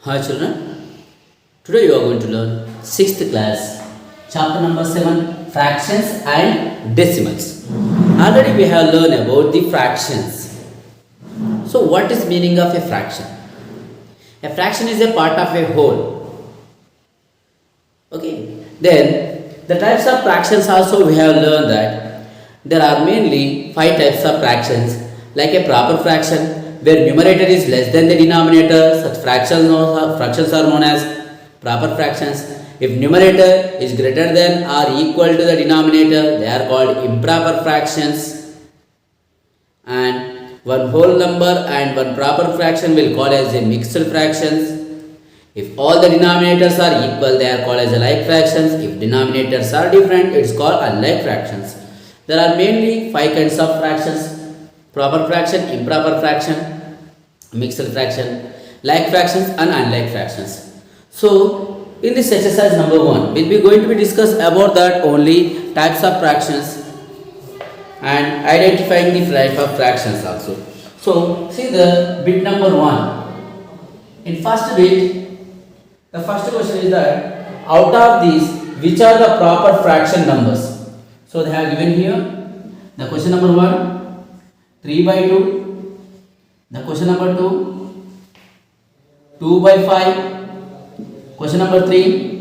Hi children, today you are going to learn 6th class, chapter number 7, fractions and decimals. Already we have learned about the fractions. So what is meaning of a fraction? A fraction is a part of a whole. Okay, then the types of fractions also we have learned that there are mainly 5 types of fractions, like a proper fraction where numerator is less than the denominator. Such fractions are known as proper fractions. If numerator is greater than or equal to the denominator, they are called improper fractions. And one whole number and one proper fraction will call as a mixed fractions. If all the denominators are equal, they are called as like fractions. If denominators are different, it is called unlike fractions. There are mainly 5 kinds of fractions: proper fraction, improper fraction, mixed fraction, like fractions and unlike fractions. So in this exercise number 1, we'll be going to be discuss about that only types of fractions and identifying the type of fractions also. So see the bit number 1. In first bit, the first question is that out of these, which are the proper fraction numbers? So they have given here the question number 1, 3 by 2. The question number 2, 2 by 5. Question number 3,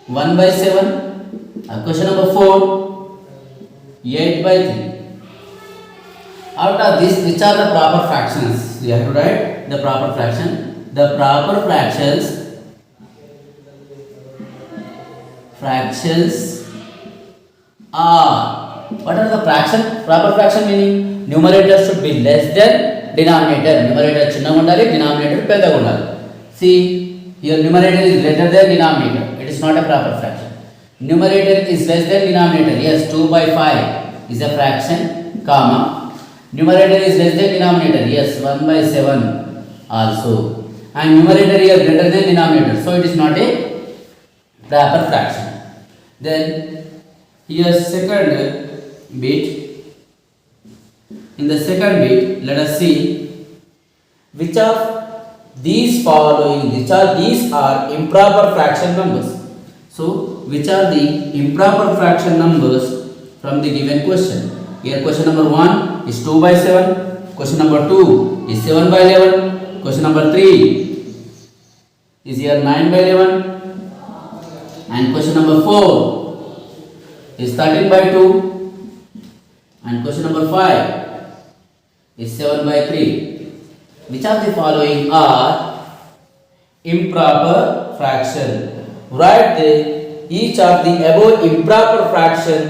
1 by 7. Question number 4, 8 by 3. Out of this, which are the proper fractions? You have to write the proper fraction. The proper fractions are, what are the fraction? Proper fraction meaning numerator should be less than denominator. Numerator chinnaga undali, denominator pedaga undali. See, here numerator is greater than denominator. It is not a proper fraction. Numerator is less than denominator. Yes, 2 by 5 is a fraction, comma. Numerator is less than denominator. Yes, 1 by 7 also. And numerator here greater than denominator. So it is not a proper fraction. Then here second bit. In the second bit, let us see which of these are improper fraction numbers. So which are the improper fraction numbers from the given question? Here question number 1 is 2 by 7. Question number 2 is 7 by 11. Question number 3 is here 9 by 11. And question number 4 is 13 by 2. And question number 5 is 7 by 3. Which of the following are improper fraction? Write each of the above improper fraction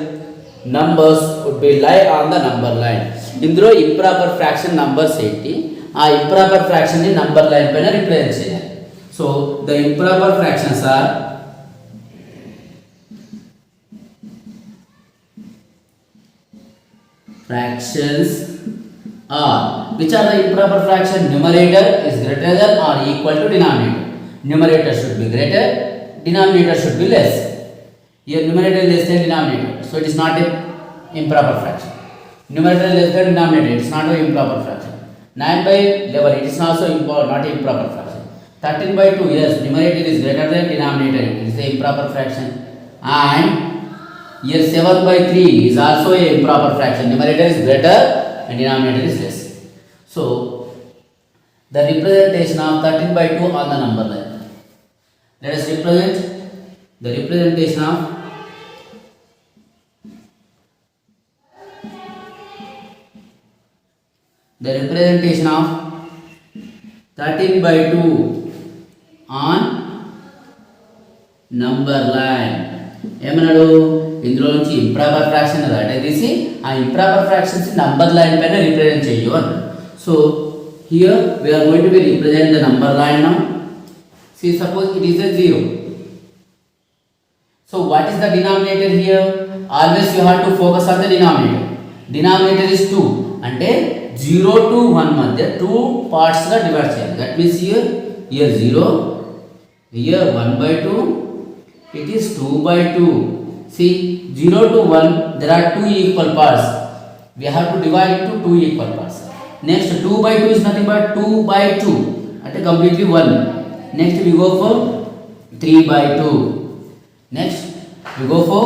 numbers would be lie on the number line. ఇందులో improper fraction numbers ఏంటి, ఆ improper fraction ని number line పైన represent చేయాలి. So the improper fractions are which are the improper fraction? Numerator is greater than or equal to denominator. Numerator should be greater, denominator should be less. Here numerator is less than denominator, so it is not a improper fraction. Numerator is less than denominator, it is not an improper fraction. 9 by 11, it is also not improper fraction. 13 by 2, yes, numerator is greater than denominator, it is a improper fraction. And here 7 by 3 is also a improper fraction. Numerator is greater and denominator is less. So the representation of 13 by 2 on the number line. Let us represent the representation of the representation of 13 by 2 on number line. ఏమన్నాడు, ఇందులో నుంచి improper fraction అంటే తీసి ఆ improper fractions number line పైన represent చేయు అన్నాడు. So here we are going to be represent the number line now. See, suppose it is a 0. So what is the denominator here? Always you have to focus on the denominator. Denominator is 2. అంటే 0 to 1 మధ్య 2 parts గా divide చేయాలి. That means here 0, here 1 by 2, it is 2 by 2. See, 0 to 1 there are 2 equal parts. We have to divide into 2 equal parts. Next 2 by 2 is nothing but 2 by 2. at a completely 1. Next we go for 3 by 2. Next we go for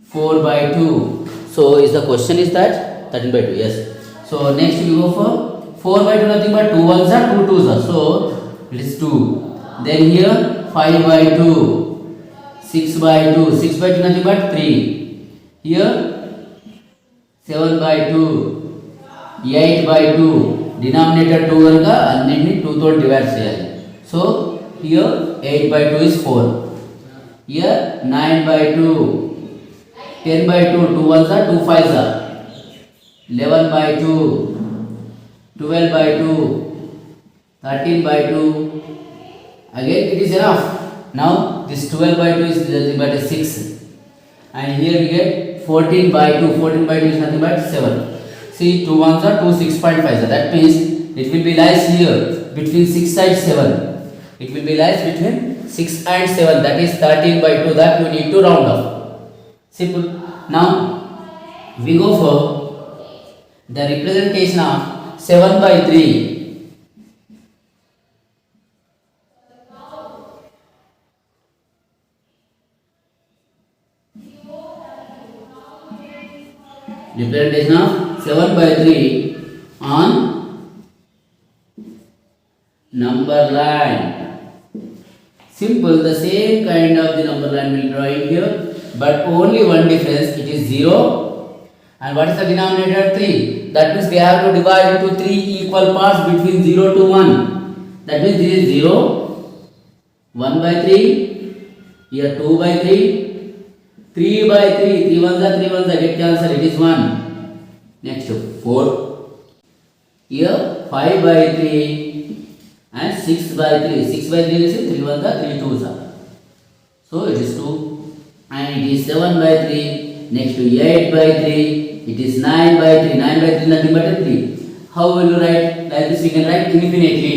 4 by 2. So is the question is that 13 by 2, yes. So next we go for 4 by 2, nothing but 2 ones are 2 twos are. So it is 2. Then here 5 by 2, 6 by 2, 6 by 2 nothing but 3. Here 7 by 2, 8 by 2. Denominator 2 కనుక అన్నింటిని 2 తో divide చేయాలి. So here 8 by 2 is 4. Here 9 by 2, 10 by 2, 2 ones are 2 fives are. 11 by 2, 12 by 2, 13 by 2. Again it is enough. Now this 12 by 2 is nothing but 6. And here we get 14 by 2. 14 by 2 is nothing but 7. See, 2 ones are 2, 6.5. So that means it will be lies here between 6 and 7. It will be lies between 6 and 7. That is 13 by 2. That you need to round off. Simple. Now we go for the representation of 7 by 3. Representation of 7 by 3 on number line. Simple, the same kind of the number line will draw in here, but only one difference, it is 0. And what is the denominator? 3. That means we have to divide into 3 equal parts between 0 to 1. That means this is 0, 1 by 3, here 2 by 3, 3 by 3, 3 ones are 3 ones are, get cancel, it is 1. Next 4, here 5 by 3 and 6 by 3, 6 by 3 is 3 ones are 3 twos are. So it is 2 and it is 7 by 3, next to 8 by 3, it is 9 by 3, 9 by 3 nothing but a 3. How will you write? Like this we can write infinitely.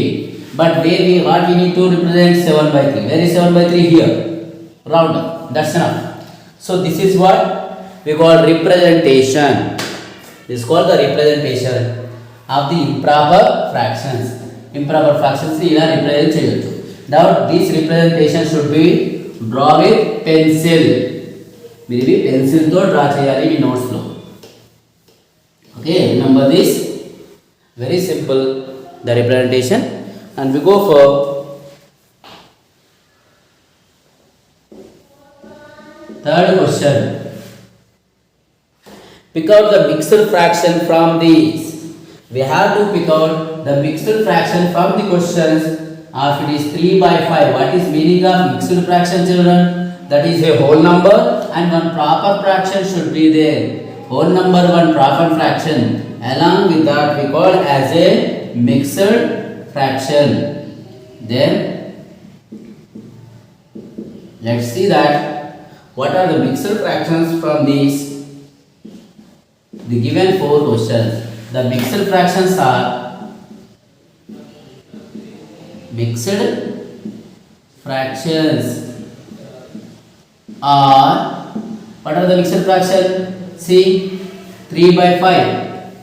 But what we need to represent 7 by 3. Where is 7 by 3? Here. Round up. That's enough. So this is what we call representation. This is called the representation of the improper fractions. Improper fractions ఇలా represent చేయొచ్చు. Now this representation should be draw with pencil. మీరు ఇవి pencil తో draw చేయాలి మీ notes లో. Okay, remember this. Very simple, the representation. And we go for third question. Pick out the mixed fraction from these. We have to pick out the mixed fraction from the questions. If it is 3 by 5, what is meaning of mixed fraction, children? That is a whole number and one proper fraction should be there. Whole number, one proper fraction. Along with that we call as a mixed fraction. Then let's see that what are the mixed fractions from these. The given 4 questions. The mixed fractions are mixed fractions are, what are the mixed fractions? See, 3 by 5.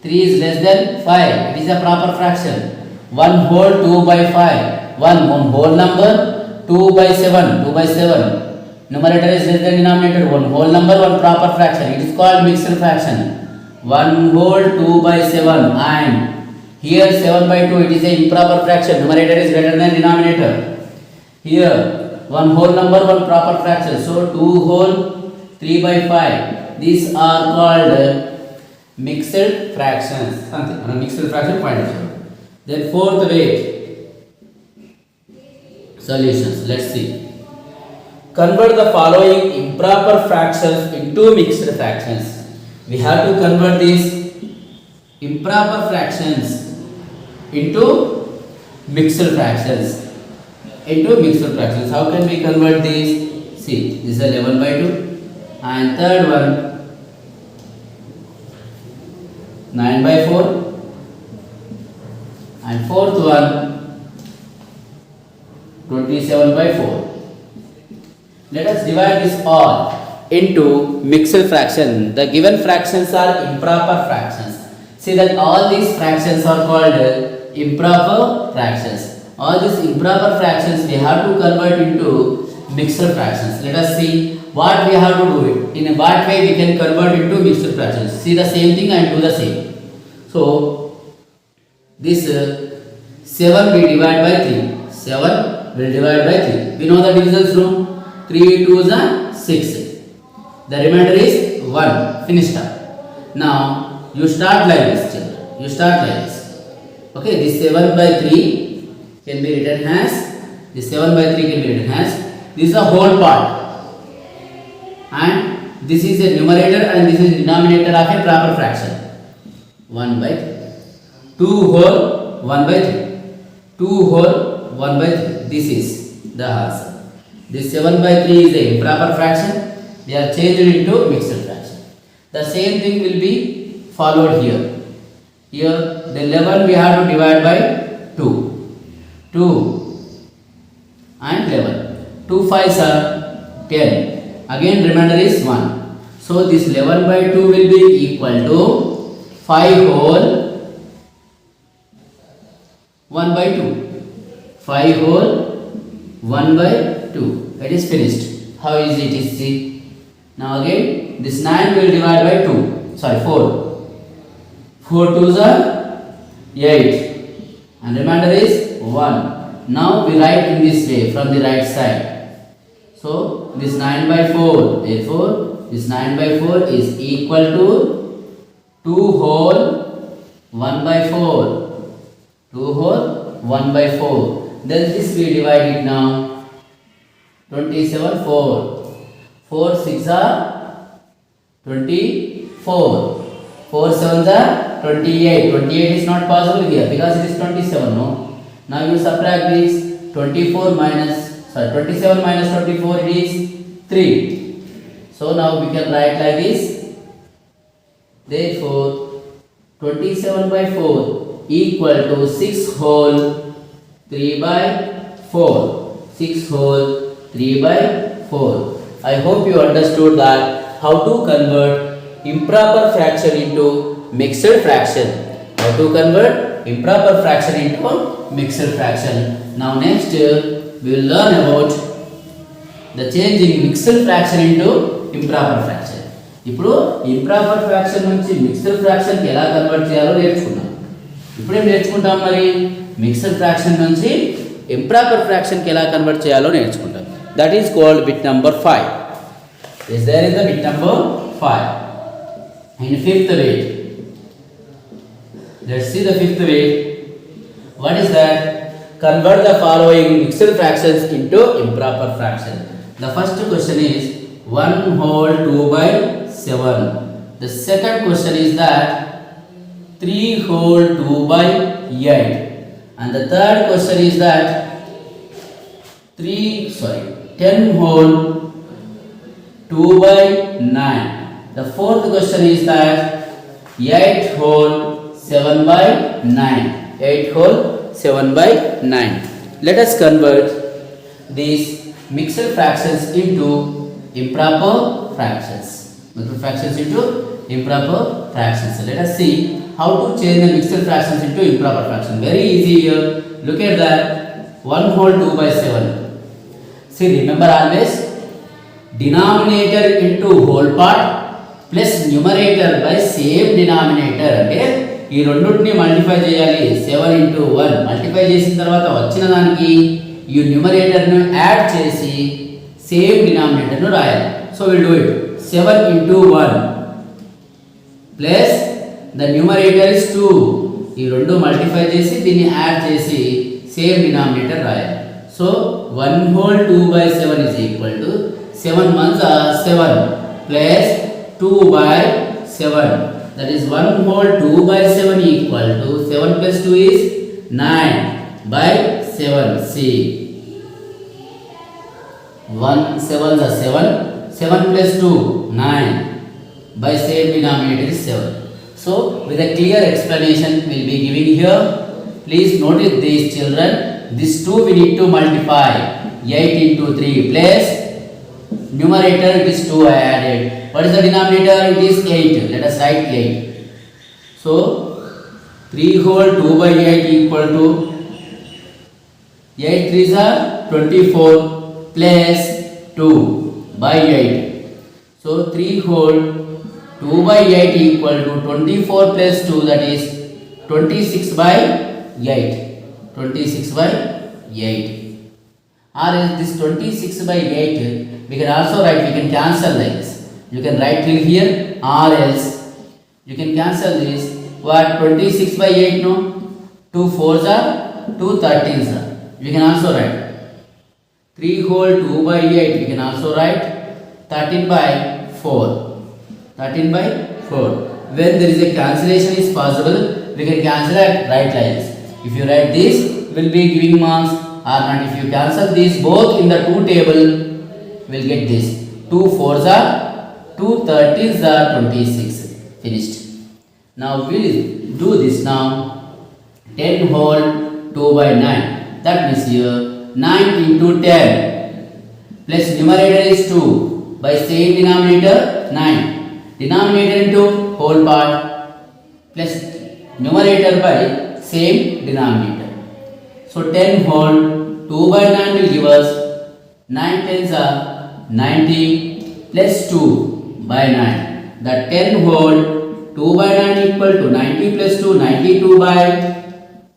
3 is less than 5. It is a proper fraction. 1 whole 2 by 5. 1 whole number 2 by 7. 2 by 7. Numerator is less than denominator. 1 whole number, 1 proper fraction. It is called mixed fraction. 1 whole 2 by 7 and here 7 by 2, it is a improper fraction. Numerator is greater than denominator. Here 1 whole number, 1 proper fraction. So 2 whole 3 by 5. These are called mixed fractions. Something mixed fraction point of view. Then fourth way solutions. Let's see. Convert the following improper fractions into mixed fractions. We have to convert these improper fractions into mixed fractions. How can we convert these? See, this is 11 by 2 and third one 9 by 4 and fourth one 27 by 4. Let us divide this all into mixed fraction. The given fractions are improper fractions. See that all these fractions are called improper fractions. All these improper fractions we have to convert into mixed fractions. Let us see what we have to do it. In what way we can convert into mixed fractions. See the same thing and do the same. So this 7 we divide by 3. 7 will divide by 3. We know the divisions rule. 3 2s are 6. The remainder is 1. Finished up. Now you start like this, children. You start like this. Okay, this 7 by 3 can be written as, this 7 by 3 can be written as, this is the whole part. And this is a numerator and this is denominator of a proper fraction. 1 by 3. 2 whole 1 by 3. 2 whole 1 by 3. This is the answer. This 7 by 3 is a improper fraction. We are changed into mixed fraction. The same thing will be followed here. Here the 11 we have to divide by 2. 2 and 11. 2 5s are 10. Again remainder is 1. So this 11 by 2 will be equal to 5 whole 1 by 2. 5 whole 1 by 2. It is finished. How easy it is, see. Now again this 9 will divide by 2. Sorry, 4. 4 2s are 8. And remainder is 1. Now we write in this way from the right side. So this 9 by 4. Therefore this 9 by 4 is equal to 2 whole 1 by 4. 2 whole 1 by 4. Then this we divide it now. 27 4. 4 6 are 24. 4 7s are 28. 28 is not possible here because it is 27, no? Now you subtract this. 27 minus 24 it is 3. So now we can write like this. Therefore 27 by 4 equal to 6 whole 3 by 4. 6 whole 3 by 4. I hope you understood that how to convert improper fraction into mixed fraction. How to convert improper fraction into mixed fraction. Now next we will learn about the changing mixed fraction into improper fraction. ఇప్పుడు improper fraction నుంచి mixed fraction కి ఎలా convert చేయాలో నేర్చుకున్నాం. ఇప్పుడు ఏం నేర్చుకుంటాం మరి? మిక్స్డ్ ఫ్రాక్షన్ నుంచి ఇంప్రాపర్ ఫ్రాక్షన్ కి ఎలా కన్వర్ట్ చేయాలో నేర్చుకుంటాం. That is called bit number 5. Is there is the bit number 5. In fifth way, let's see the fifth way. What is that? Convert the following mixed fractions into improper fraction. The first question is 1 whole 2 by 7. The second question is that 3 whole 2 by 8. And the third question is that 10 whole 2 by 9. The fourth question is that 8 whole 7 by 9. 8 whole 7 by 9. Let us convert these mixed fractions into improper fractions. Mixed fractions into improper fractions. Let us see how to change the mixed fractions into improper fraction. Very easy here. Look at that. 1 whole 2 by 7. See, remember always denominator into whole part plus numerator by same denominator. అంటే ఈ రెండుటిని multiply చేయాలి. 7 into 1 multiply చేసిన తర్వాత వచ్చిన దానికి ఈ న్యూమరేటర్ను add చేసి same డినామినేటర్ను రాయాలి. So will do it. 7 into 1 plus the numerator is 2. ఈ రెండు మల్టిప్లై చేసి దీన్ని యాడ్ చేసి సేమ్ డినామినేటర్ రాయాలి. So 1 whole 2 by 7 is equal to 7 ones are 7 plus 2 by 7. That is 1 whole 2 by 7 equal to 7 plus 2 is 9 by 7. See, 1 7 are 7. 7 plus 2 9 by same denominator is 7. So with a clear explanation we will be giving here. Please notice these, children. This 2 we need to multiply. 8 into 3 plus numerator it is 2 I added. What is the denominator? It is 8. Let us write 8. So 3 whole 2 by 8 equal to 8 3s are 24 plus 2 by 8. So 3 whole 2 by 8 equal to 24 plus 2, that is 26 by 8. 26 by 8. Or is this 26 by 8, we can also write, we can cancel like this. You can write till here, or else you can cancel this. What 26 by 8, no? 2 4s are 2 13s are. We can also write 3 whole 2 by 8. We can also write 13 by 4. 13 by 4. When there is a cancellation is possible, we can cancel at right lines. If you write this, will be giving marks, or not. If you cancel these both in the 2 table, will get this. 2 4s are 2 13s are 26. Finished. Now we will do this now. 10 whole 2 by 9. That means here 9 into 10 plus numerator is 2 by same denominator 9. Denominator into whole part plus numerator by same denominator. So 10 whole 2 by 9 will give us 9 tens are 90 plus 2 by 9. That 10 whole 2 by 9 equal to 90 plus 2, 92 by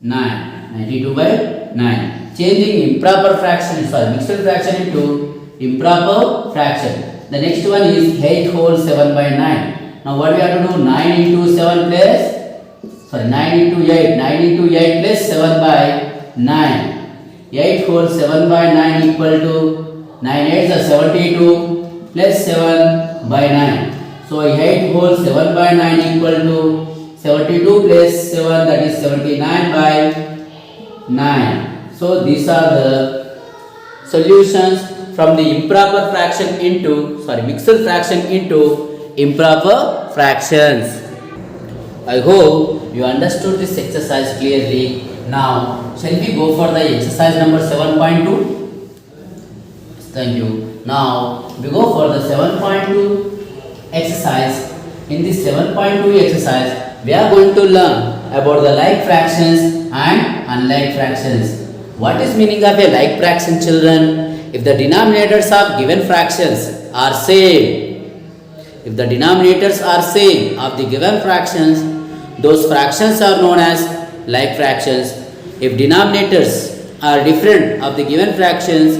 9. 92 by 9. Changing improper fraction, sorry, mixed fraction into improper fraction. The next one is 8 whole 7 by 9. Now what we have to do? 9 into 7 plus, sorry, 9 into 8. 9 into 8 plus 7 by 9. 8 whole 7 by 9 equal to 9 8s are 72 plus 7 by 9. So 8 whole 7 by 9 equal to 72 plus 7, that is 79 by 9. So these are the solutions from the improper fraction into, sorry, mixed fraction into improper fractions. I hope you understood this exercise clearly. Now shall we go for the exercise number 7.2? Thank you. Now we go for the 7.2 exercise. In this 7.2 exercise, we are going to learn about the like fractions and unlike fractions. What is meaning of a like fraction, children? If the denominators of given fractions are same, if the denominators are same of the given fractions, those fractions are known as like fractions. If denominators are different of the given fractions,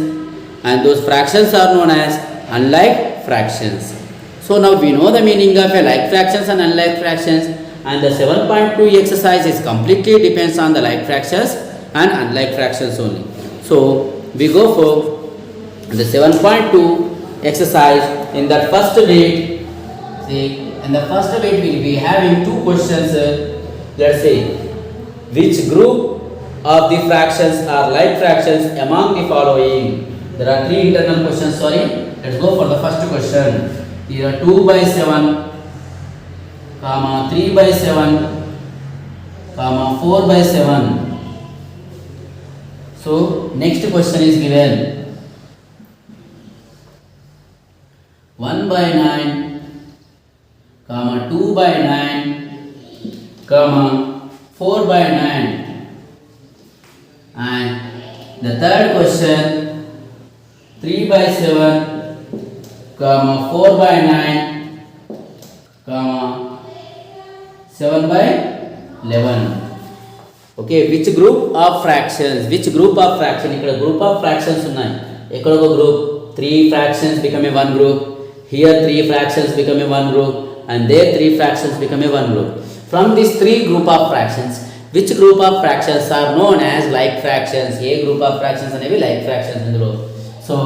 and those fractions are known as unlike fractions. So now we know the meaning of a like fractions and unlike fractions, and the 7.2 exercise is completely depends on the like fractions and unlike fractions only. So we go for the 7.2 exercise. In that first bit, see, in the first bit we will be having 2 questions. Let's say, which group of the fractions are like fractions among the following? There are 3 internal questions, sorry. Let's go for the first question. Here 2 by 7, comma 3 by 7, comma 4 by 7. So next question is given 1 by 9, comma 2 by 9, comma 4 by 9. And the third question 3 by 7, comma 4 by 9, comma 7 by 11. Okay, which group of fractions? Which group of fraction? ఇక్కడ group of fractions ఉన్నాయి. ఇక్కడ ఒక group, 3 fractions become a one group. Here 3 fractions become a one group, and there 3 fractions become a one group. From these 3 group of fractions, which group of fractions are known as like fractions? A group of fractions అనేవి like fractions ఇందులో. So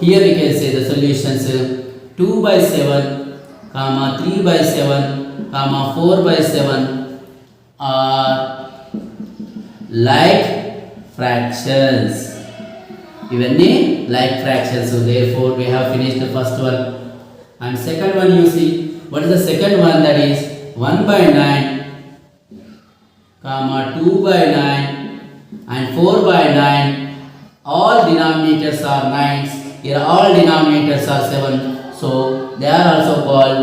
here we can say the solutions. 2 by 7, comma 3 by 7, comma 4 by 7 are like fractions. Ivanni like fractions. So therefore we have finished the first one. And second one, you see, what is the second one? That is 1 by 9, comma 2 by 9 and 4 by 9. All denominators are 9s. Here all denominators are 7. So they are also called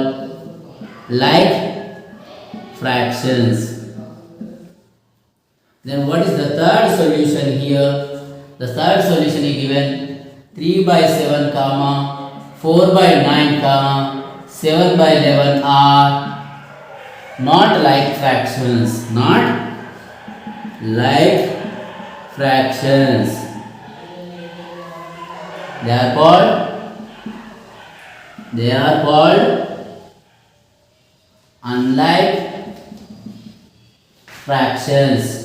like fractions. Then what is the third solution here? The third solution is given 3 by 7 comma 4 by 9 comma 7 by 11 are not like fractions. Not like fractions. They are called unlike fractions.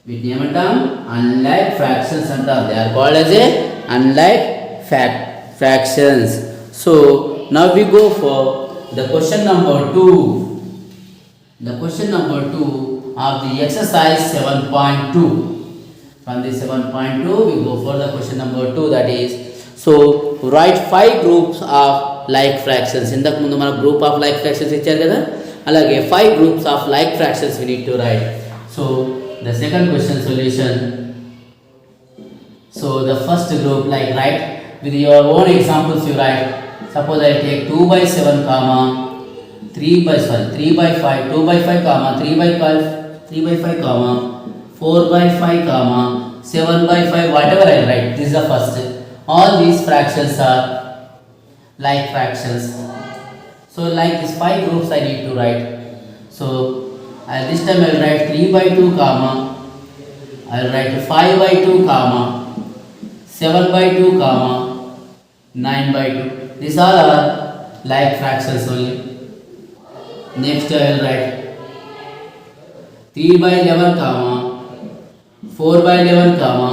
With name term unlike fractions and they are called as a unlike fractions. So now we go for the question number 2. The question number 2 of the exercise 7.2. From the 7.2 we go for the question number 2, that is, so write 5 groups of like fractions. In the mundu mana group of like fractions icharu kada, alage 5 groups of like fractions we need to write. So the second question solution. So the first group, like write with your own examples you write. Suppose I take 2 by 7 comma 3 by 5, 2 by 5 comma 3 by 5 comma 4 by 5 comma 7 by 5, whatever I write. This is the first. All these fractions are like fractions. So like these 5 groups I need to write. So this time I will write 3 by 2 comma, I will write 5 by 2 comma 7 by 2 comma 9 by 2. These all are like fractions only. Next I will write 3 by 11 comma 4 by 11 comma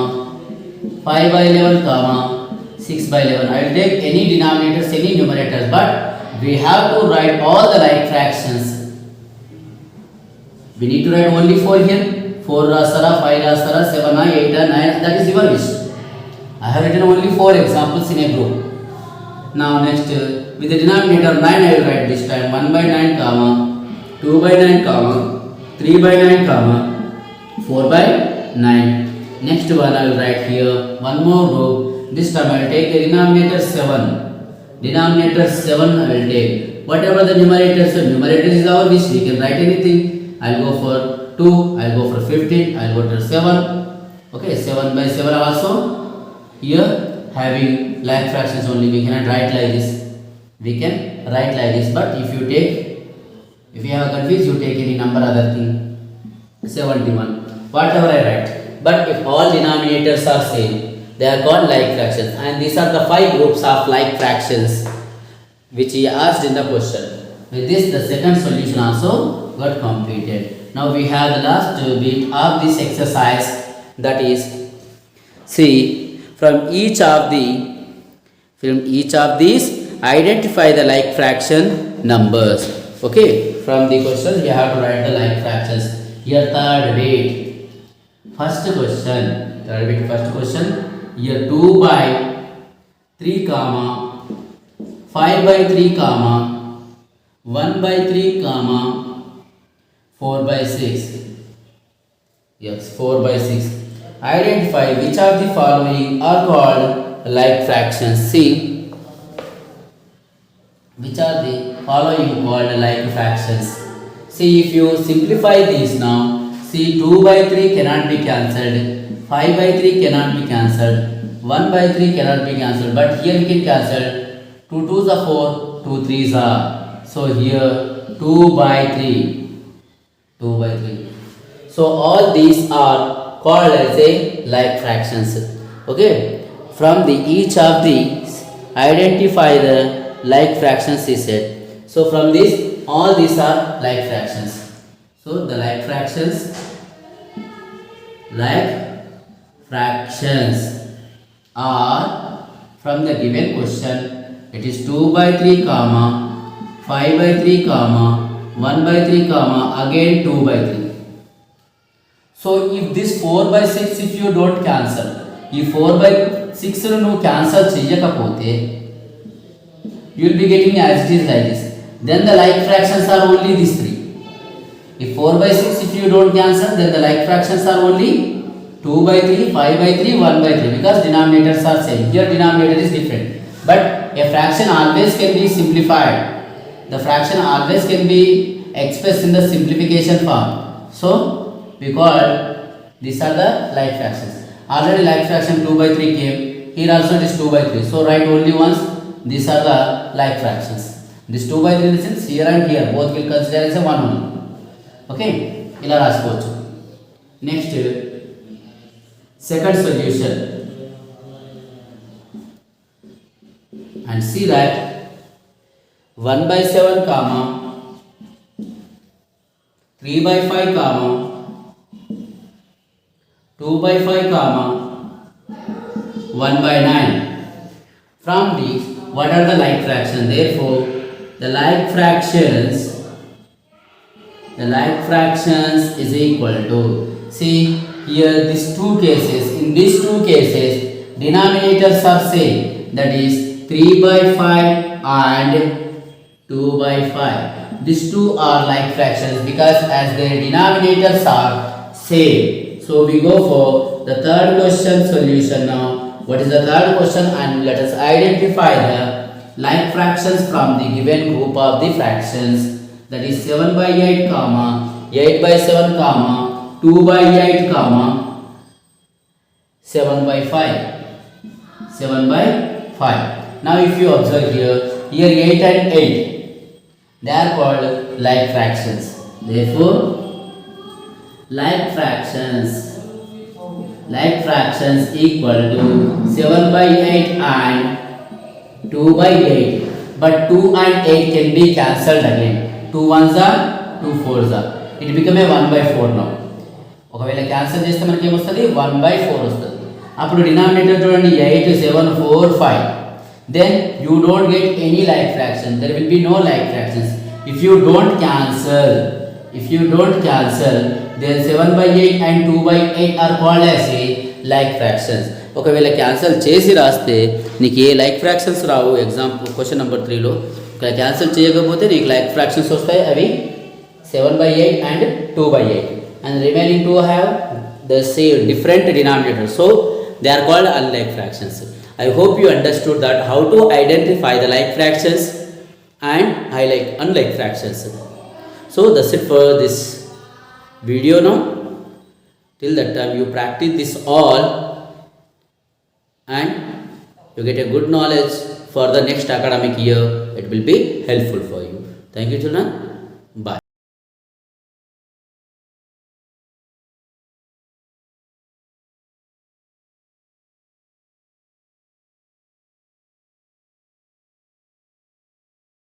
5 by 11 comma 6 by 11. I will take any denominators, any numerators, but we have to write all the like fractions. We need to write only 4 here. 4 rasara, 5 rasara, 7 8 9. That is your wish. I have written only 4 examples in a group. Now next, with the denominator 9 I will write this time 1 by 9 comma 2 by 9 comma 3 by 9 comma 4 by 9. Next one I will write here one more row. This time I will take the denominator 7. Denominator 7 I will take. Whatever the numerator, so numerator is our wish. We can write anything. I will go for 2. I will go for 15. I will go to 7. Okay, 7 by 7 also. Here having like fractions only. We cannot write like this. We can write like this. But if you have confused, you take any number other thing. 71. Whatever I write. But if all denominators are same, they are called like fractions. And these are the 5 groups of like fractions which he asked in the question. With this, the second solution also got completed. Now we have the last bit of this exercise, that is, see, from each of these identify the like fraction numbers. Okay, from the question we have to write the like fractions. Here third bit, first question, here 2 by 3 comma 5 by 3 comma 1 by 3 comma 4 by 6. Yes, 4 by 6. Identify which of the following are called like fractions. See, which are the following called like fractions. See, if you simplify these now, see, 2 by 3 cannot be cancelled, 5 by 3 cannot be cancelled, 1 by 3 cannot be cancelled, but here we can cancel. 2 2s are 4, 2 3s are. So here 2 by 3. 2 by 3. So all these are called as a like fractions. Okay. From the each of these identify the like fractions is said. So from this all these are like fractions. So the like fractions are from the given question. It is 2 by 3 comma 5 by 3 comma 1 by 3 comma again 2 by 3. So if this 4 by 6 if you don't cancel, if 4 by 6 nu cancel cheyakapote, you will be getting as it is like this. Then the like fractions are only these 3. If 4 by 6 if you don't cancel, then the like fractions are only 2 by 3, 5 by 3, 1 by 3, because denominators are same. Here denominator is different. But a fraction always can be simplified. The fraction always can be expressed in the simplification form. So we call These are the like fractions. Already like fraction 2 by 3 came. Here also it is 2 by 3. So write only once. These are the like fractions. This 2 by 3 is here and here. Both will consider as a 1 only. Okay. ఇలా రాసుకోవచ్చు. Next, second solution. And see that 1 by 7 comma 3 by 5 comma 2 by 5 comma 1 by 9. From these, what are the like fractions? Therefore, the like fractions is equal to, see here these two cases, in these two cases denominators are same, that is 3 by 5 and 2 by 5. These two are like fractions because as their denominators are same. So we go for the third question solution now. What is the third question? And let us identify the like fractions from the given group of the fractions, that is 7 by 8 comma 8 by 7 comma 2 by 8 comma 7 by 5. 7 by 5. Now if you observe here 8 and 8, they are called like fractions. Therefore, like fractions equal to 7 by 8 and 2 by 8. But 2 and 8 can be cancelled again. 2 ones are 2 fours are. It become a 1 by 4 now. ఒకవేళ cancel చేస్తే మనకి ఏమొస్తుంది 1 by 4 వస్తుంది. అప్పుడు denominator చూడండి 8 7 4 5. Then you don't get any like fraction. There will be no like fractions. If you don't cancel, then 7 by 8 and 2 by 8 are called as a like fractions. ఒకవేళ cancel చేసి రాస్తే నీకు ఏ లైక్ ఫ్రాక్షన్స్ రావు. Example question number 3లో ఇక్కడ cancel చేయకపోతే నీకు like fractions వస్తాయి. అవి 7 by 8 and 2 by 8. And remaining two have the same different denominators. So they are called unlike fractions. I hope you understood that how to identify the like fractions and unlike fractions. So that's it for this video now. Till that time you practice this all and you get a good knowledge for the next academic year. It will be helpful for you. Thank you children.